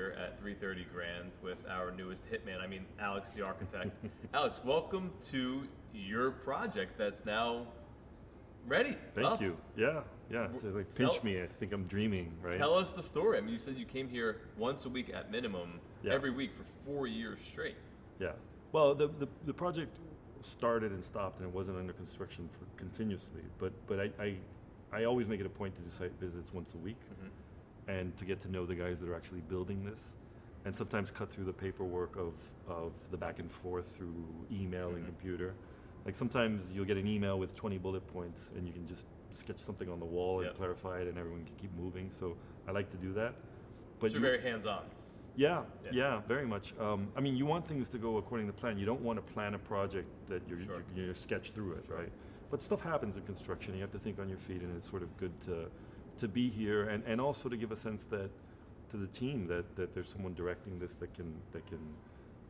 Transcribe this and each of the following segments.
here at 330 Grand with our newest hitman, Alex the architect. Alex, welcome to your project that's now ready. Thank you. Yeah. It's like pinch me. I think I'm dreaming, right? Tell us the story. You said you came here once a week at minimum, Yeah. every week for 4 years straight. Yeah. Well, the project started and stopped, and it wasn't under construction for continuously. But I always make it a point to do site visits once a week, and to get to know the guys that are actually building this, and sometimes cut through the paperwork of the back and forth through email and computer. Like sometimes you'll get an email with 20 bullet points, and you can just sketch something on the wall and clarify it, and everyone can keep moving. So I like to do that. But you're very hands-on. Yeah, very much. You want things to go according to plan. You don't want to plan a project that you're sketch through it, right? But stuff happens in construction. You have to think on your feet, and it's sort of good to be here, and also to give a sense that to the team that there's someone directing this that can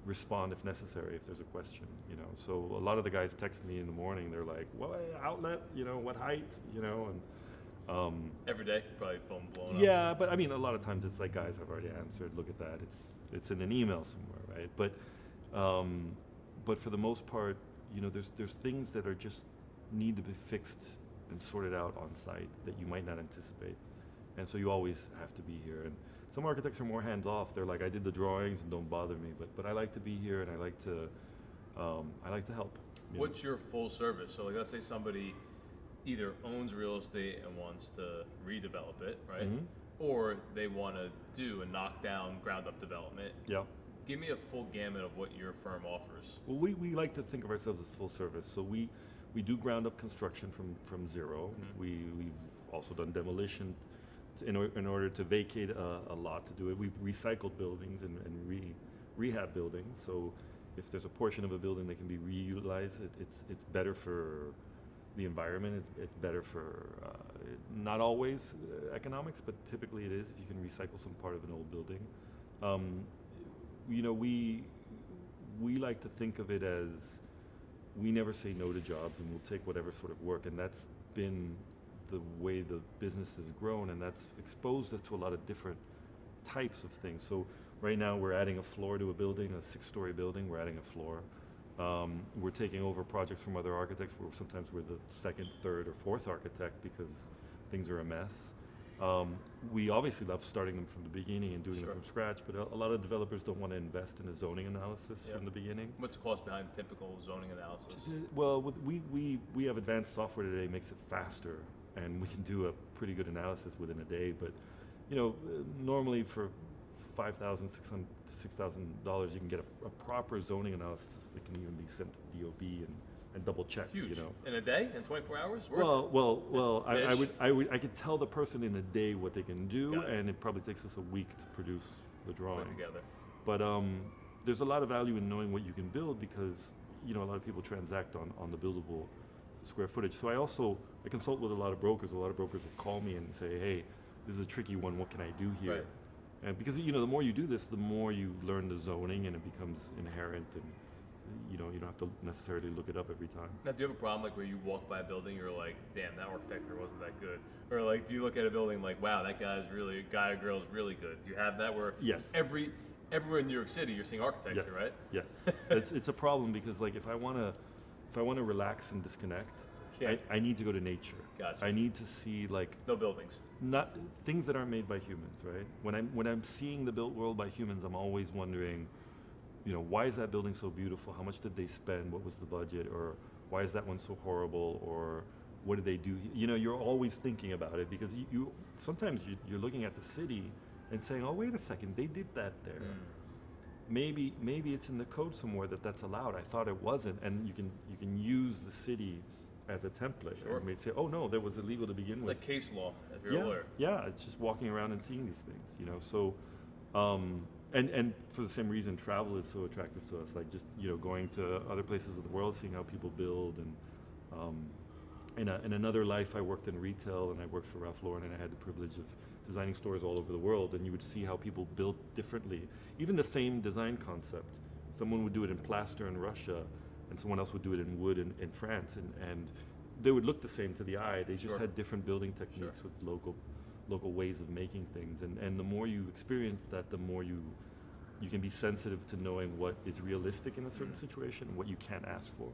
respond if necessary, if there's a question, So a lot of the guys text me in the morning. They're like, "What outlet? What height? And every day, probably phone blown up. yeah, but a lot of times it's like, guys, I've already answered. Look at that. It's in an email somewhere, right? But for the most part, there's things that are just need to be fixed and sorted out on site that you might not anticipate, and so you always have to be here. And some architects are more hands off. They're like, I did the drawings and don't bother me. But I like to be here, and I like to help. What's your full service? So let's say somebody either owns real estate and wants to redevelop it, right? Or they want to do a knockdown, ground up development. Yeah. Give me a full gamut of what your firm offers. Well, we like to think of ourselves as full service. So we do ground up construction from zero. We've also done demolition in order to vacate a lot to do it. We've recycled buildings and rehab buildings. So if there's a portion of a building that can be reutilized, it's better for the environment. It's better for not always economics, but typically it is if you can recycle some part of an old building. We like to think of it as we never say no to jobs, and we'll take whatever sort of work, and that's been the way the business has grown, and that's exposed us to a lot of different types of things. So right now we're adding a floor to a building, a 6-story building. We're adding a floor. We're taking over projects from other architects where sometimes we're the second, third, or fourth architect because things are a mess. We obviously love starting them from the beginning and doing them from scratch, but a lot of developers don't want to invest in a zoning analysis from the beginning. What's the cost behind typical zoning analysis? Well, we have advanced software today, makes it faster, and we can do a pretty good analysis within a day. But normally for $5,000, $6,000, you can get a proper zoning analysis that can even be sent to the DOB and double checked. Huge. In a day, in 24 hours. I could tell the person in a day what they can do, and it probably takes us a week to produce the drawings. Put together. But there's a lot of value in knowing what you can build because a lot of people transact on the buildable square footage. So I consult with a lot of brokers. A lot of brokers will call me and say, "Hey, this is a tricky one. What can I do here?" Right. And because the more you do this, the more you learn the zoning, and it becomes inherent, and you don't have to necessarily look it up every time. Now, do you have a problem where you walk by a building, you're like, "Damn, that architecture wasn't that good," or do you look at a building like, "Wow, that guy or girl is really good"? Do you have that where everywhere in New York City you're seeing architecture, right? Yes. It's a problem because if I want to relax and disconnect, I need to go to nature. Gotcha. I need to see no buildings, not things that aren't made by humans, right? When I'm seeing the built world by humans, I'm always wondering, why is that building so beautiful? How much did they spend? What was the budget? Or why is that one so horrible? Or what did they do? You're always thinking about it because you sometimes you're looking at the city and saying, "Oh, wait a second, they did that there." Maybe it's in the code somewhere that's allowed. I thought it wasn't, and you can use the city as a template. Sure. And maybe say, "Oh no, that was illegal to begin with." It's like case law if you're a lawyer. Yeah, it's just walking around and seeing these things, So, and for the same reason, travel is so attractive to us. Just going to other places of the world, seeing how people build. And in another life, I worked in retail, and I worked for Ralph Lauren, and I had the privilege of designing stores all over the world. And you would see how people built differently, even the same design concept. Someone would do it in plaster in Russia, and someone else would do it in wood in France, and they would look the same to the eye. They just had different building techniques with local ways of making things, and the more you experience that, the more you can be sensitive to knowing what is realistic in a certain situation and what you can't ask for.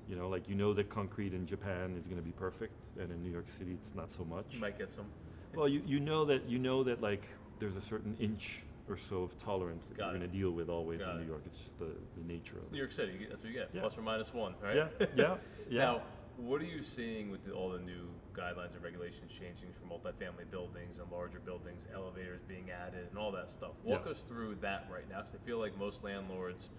You know, like, you know that concrete in Japan is going to be perfect, and in New York City it's not so much. You might get some. Well, you know that like there's a certain inch or so of tolerance that you're going to deal with always in New York. It's just the nature of it. New York City, that's what you get, Yeah. plus or minus one, right? Yeah. Now, what are you seeing with all the new guidelines and regulations changing for multifamily buildings and larger buildings, elevators being added, and all that stuff? Walk us through that right now, because I feel like most landlords,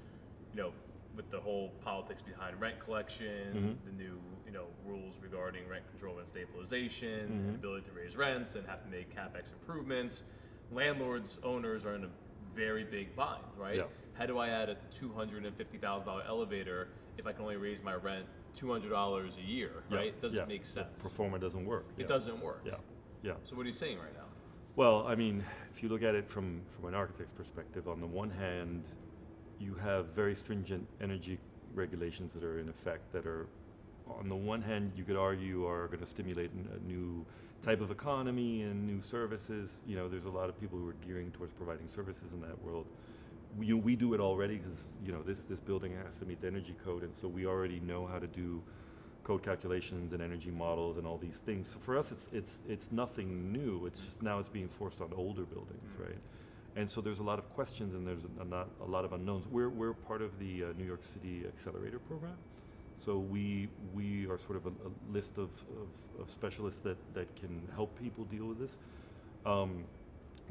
you know, with the whole politics behind rent collection, the new, you know, rules regarding rent control and stabilization, and ability to raise rents and have to make capex improvements, landlords, owners are in a very big bind, right? Yeah. How do I add a $250,000 elevator if I can only raise my rent $200 a year, right? It doesn't make sense. The pro forma doesn't work. It doesn't work. Yeah. So what are you saying right now? Well, I mean, if you look at it from an architect's perspective, on the one hand, you have very stringent energy regulations that are in effect that are, on the one hand, you could argue are going to stimulate a new type of economy and new services. You know, there's a lot of people who are gearing towards providing services in that world. We do it already because, you know, this building has to meet the energy code, and so we already know how to do code calculations and energy models and all these things. So for us, it's nothing new. It's just now it's being forced on older buildings, right? And so there's a lot of questions and there's a lot of unknowns. We're part of the New York City Accelerator program. So we are sort of a list of specialists that can help people deal with this.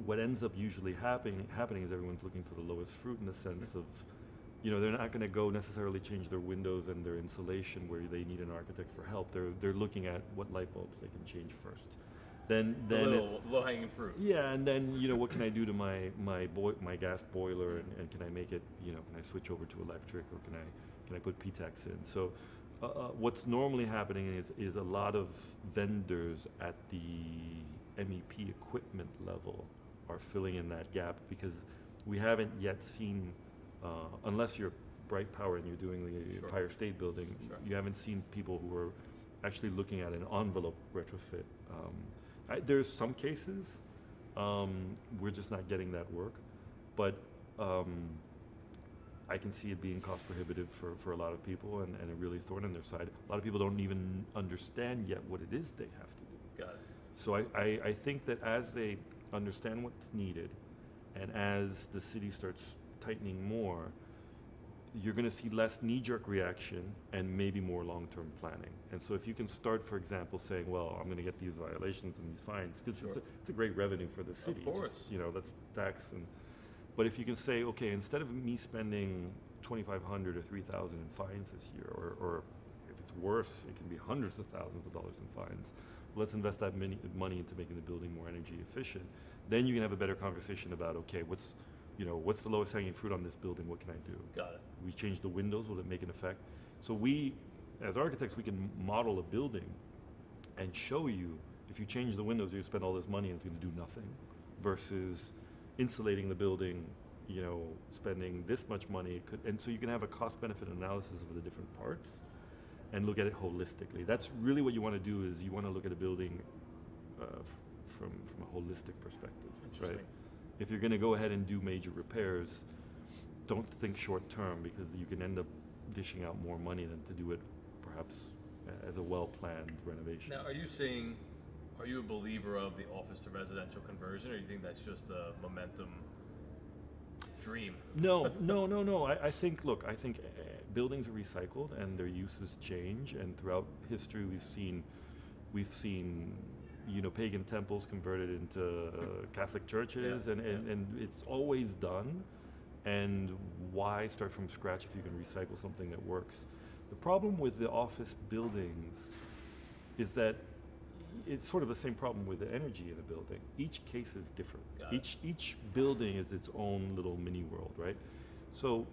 What ends up usually happening is everyone's looking for the lowest fruit in the sense of, you know, they're not going to go necessarily change their windows and their insulation where they need an architect for help. They're looking at what light bulbs they can change first. Then it's low-hanging fruit. Yeah, and then, you know, what can I do to my gas boiler, and can I make it, you know, can I switch over to electric, or can I put PTAX in? So what's normally happening is a lot of vendors at the MEP equipment level are filling in that gap, because we haven't yet seen, unless you're Bright Power and you're doing the Empire State Building, you haven't seen people who are actually looking at an envelope retrofit. There's some cases, we're just not getting that work, but I can see it being cost prohibitive for a lot of people, and a really thorn in their side. A lot of people don't even understand yet what it is they have to do. Got it. So I think that as they understand what's needed, and as the city starts tightening more, you're going to see less knee-jerk reaction and maybe more long-term planning. And so if you can start, for example, saying, well, I'm going to get these violations and these fines, because it's a great revenue for the city. Of course. Just, you know, that's tax. But if you can say, okay, instead of me spending $2,500 or $3,000 in fines this year, or if it's worse, it can be hundreds of thousands of dollars in fines, let's invest that money into making the building more energy efficient. Then you can have a better conversation about, okay, what's the lowest hanging fruit on this building? What can I do? Got it. We change the windows, will it make an effect? So we, as architects, we can model a building and show you, if you change the windows, you spend all this money and it's going to do nothing, versus insulating the building, you know, spending this much money. And so you can have a cost-benefit analysis of the different parts and look at it holistically. That's really what you want to do, is you want to look at a building from a holistic perspective. Interesting. Right? If you're going to go ahead and do major repairs, don't think short term, because you can end up dishing out more money than to do it perhaps as a well-planned renovation. Now, are you a believer of the office to residential conversion, or do you think that's just a momentum dream? No. I think buildings are recycled and their uses change, and throughout history we've seen you know, pagan temples converted into Catholic churches, and it's always done. And why start from scratch if you can recycle something that works? The problem with the office buildings is that it's sort of the same problem with the energy in a building. Each case is different. Each building is its own little mini world, right? So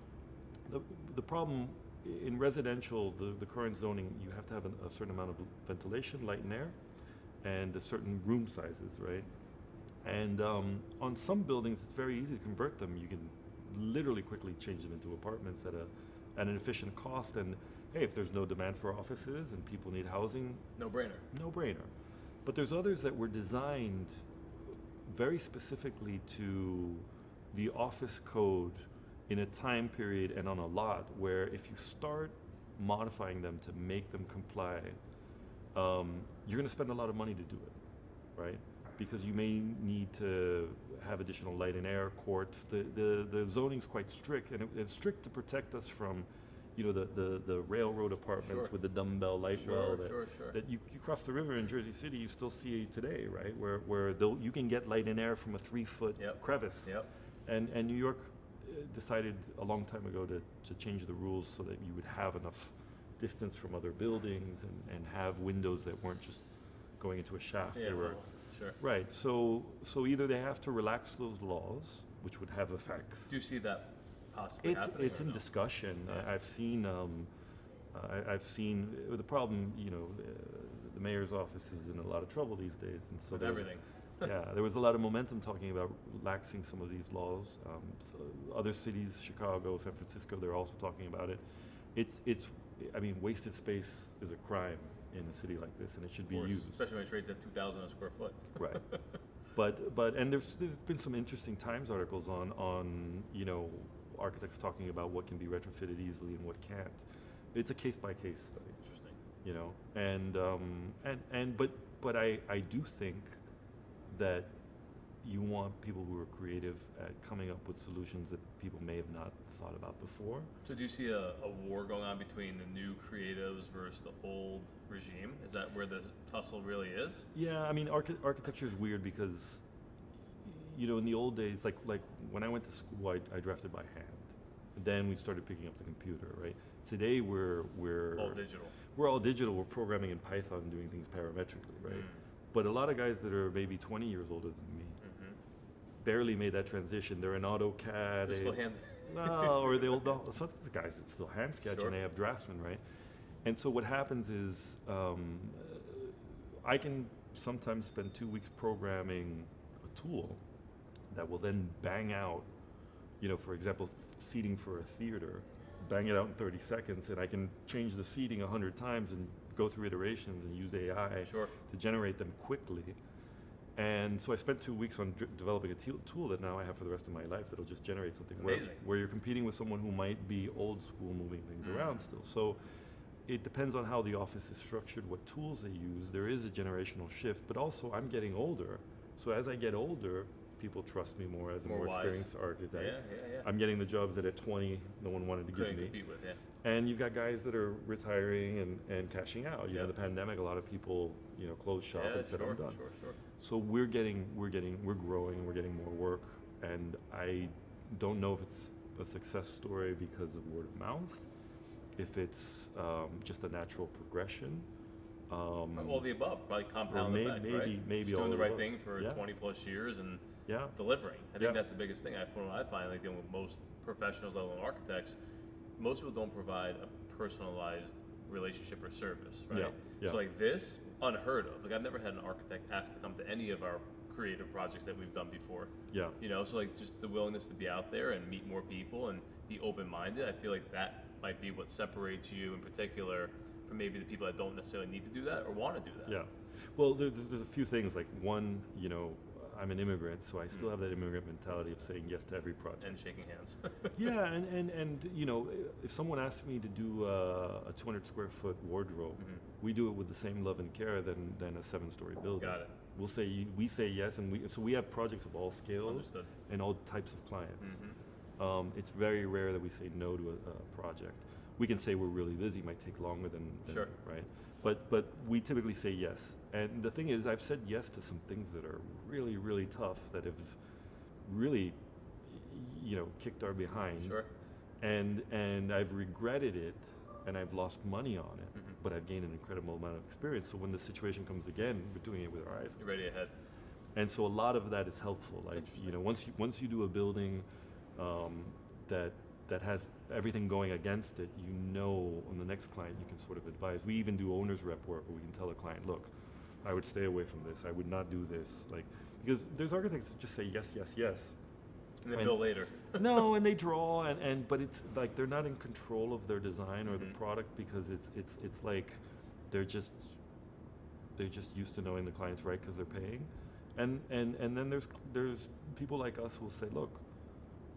the problem in residential, the current zoning, you have to have a certain amount of ventilation, light and air, and a certain room sizes, right? And on some buildings, it's very easy to convert them. You can literally quickly change them into apartments at an efficient cost. And hey, if there's no demand for offices and people need housing, no brainer. But there's others that were designed very specifically to the office code in a time period and on a lot where if you start modifying them to make them comply, you're going to spend a lot of money to do it, right? Because you may need to have additional light and air courts. The zoning's quite strict, and it's strict to protect us from, you know, the railroad apartments with the dumbbell light well that you cross the river in Jersey City, you still see today, right? Where you can get light and air from a 3-foot crevice. Yep. And New York decided a long time ago to change the rules so that you would have enough distance from other buildings and have windows that weren't just going into a shaft. Yeah, they were, sure. Right. So either they have to relax those laws, which would have effects. Do you see that possibly happening? It's in discussion. Yeah. I've seen the problem. You know, the mayor's office is in a lot of trouble these days, and so with everything. yeah, there was a lot of momentum talking about relaxing some of these laws. So other cities, Chicago, San Francisco, they're also talking about it. I mean, wasted space is a crime in a city like this, and it should be used. Especially when it trades at 2,000 a square foot. Right. But there's been some interesting Times articles on you know, architects talking about what can be retrofitted easily and what can't. It's a case by case study. Interesting. You know, but I do think that you want people who are creative at coming up with solutions that people may have not thought about before. So do you see a war going on between the new creatives versus the old regime? Is that where the tussle really is? Yeah, I mean, architecture is weird because, you know, in the old days, like when I went to school, I drafted by hand. Then we started picking up the computer, right? Today we're all digital. We're all digital. We're programming in Python, doing things parametrically, right? But a lot of guys that are maybe 20 years older than me barely made that transition. They're in AutoCAD. They're still hand. No, or some of the guys that still hand sketch and they have draftsmen, right? And so what happens is I can sometimes spend 2 weeks programming a tool that will then bang out, you know, for example, seating for a theater, bang it out in 30 seconds, and I can change the seating 100 times and go through iterations and use AI to generate them quickly. And so I spent 2 weeks on developing a tool that now I have for the rest of my life that'll just generate something where you're competing with someone who might be old school moving things around still. So it depends on how the office is structured, what tools they use. There is a generational shift, but also I'm getting older. So as I get older, people trust me more as a more experienced architect. Yeah. I'm getting the jobs that at 20 no one wanted to give me. Compete with, And you've got guys that are retiring and cashing out. You know, the pandemic, a lot of people, you know, closed shop and said, I'm done. Sure. So we're growing, and we're getting more work. And I don't know if it's a success story because of word of mouth, if it's just a natural progression. All the above, probably compound effect, right? Maybe just all doing the right above. thing for 20 plus years and Yeah. delivering. I think that's the biggest thing. From what I find, like dealing with most professionals, let alone architects, most people don't provide a personalized relationship or service, right? Yeah. So like this, unheard of. Like I've never had an architect ask to come to any of our creative projects that we've done before. Yeah. You know, so like just the willingness to be out there and meet more people and be open-minded. I feel like that might be what separates you in particular from maybe the people that don't necessarily need to do that or want to do that. Yeah. Well, there's a few things. Like one, you know, I'm an immigrant, so I still have that immigrant mentality of saying yes to every project. And shaking hands. Yeah, and you know, if someone asks me to do a 200 square foot wardrobe, we do it with the same love and care than a 7-story building. Got it. We say yes, and we have projects of all scales and all types of clients. It's very rare that we say no to a project. We can say we're really busy, might take longer than right? But we typically say yes. And the thing is, I've said yes to some things that are really, really tough that have really, you know, kicked our behinds. Sure. And I've regretted it, and I've lost money on it, but I've gained an incredible amount of experience. So when the situation comes again, we're doing it with our eyes open. You're ready ahead. And so a lot of that is helpful. Like, you know, once you do a building that has everything going against it, you know, on the next client you can sort of advise. We even do owner's rep work where we can tell the client, look, I would stay away from this. I would not do this. Like, because there's architects that just say yes. And they bill later. No, and they draw, but it's like they're not in control of their design or the product because it's like they're just used to knowing the client's right because they're paying, And then there's people like us who will say, look,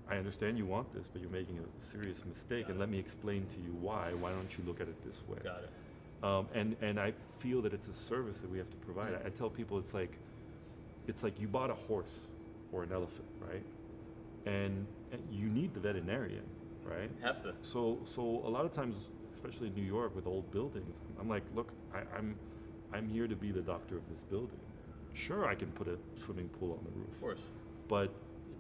I understand you want this, but you're making a serious mistake, and let me explain to you why. Why don't you look at it this way? Got it. And I feel that it's a service that we have to provide. I tell people it's like you bought a horse or an elephant, right? And you need the veterinarian, right? Have to. So a lot of times, especially in New York with old buildings, I'm like, look, I'm here to be the doctor of this building. Sure, I can put a swimming pool on the roof. Of course. But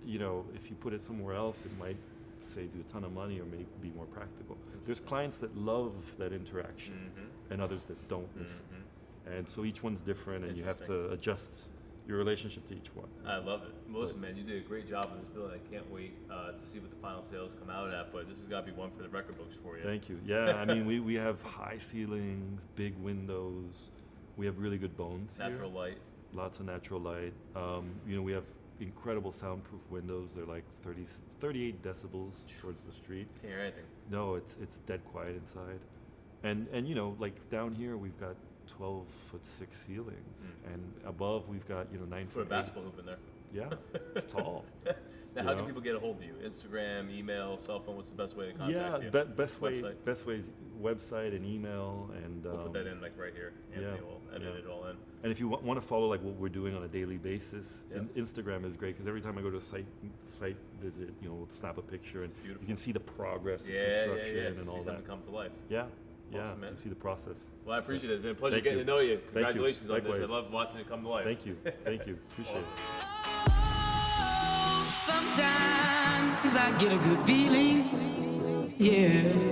if you put it somewhere else, it might save you a ton of money or may be more practical. There's clients that love that interaction, and others that don't. And so each one's different, and you have to adjust your relationship to each one. I love it. Listen, man, you did a great job on this building. I can't wait to see what the final sales come out at, but this has got to be one for the record books for you. Thank you. Yeah, I mean, we have high ceilings, big windows. We have really good bones Natural here. light. Lots of natural light. We have incredible soundproof windows. They're like 38 decibels towards the street. Can't hear anything. No, it's dead quiet inside. And like down here we've got 12'6" ceilings, and above we've got 9'8". Put a basketball hoop in there. Yeah, it's tall. Now, how can people get a hold of you? Instagram, email, cell phone? What's the best way to contact you? Best way is website and email, and we'll put that in like right here. Anthony will edit it all in. And if you want to follow like what we're doing on a daily basis, Instagram is great because every time I go to a site visit, we'll snap a picture and you can see the progress of construction and all that. Something come to life. Yeah. Awesome, man. You see the process. Well, I appreciate it. It's been a pleasure Thank getting you. to know you. Thank Congratulations you. on this. I Likewise. love watching it come to life. Thank you. Appreciate it. Sometimes I get a good feeling, yeah.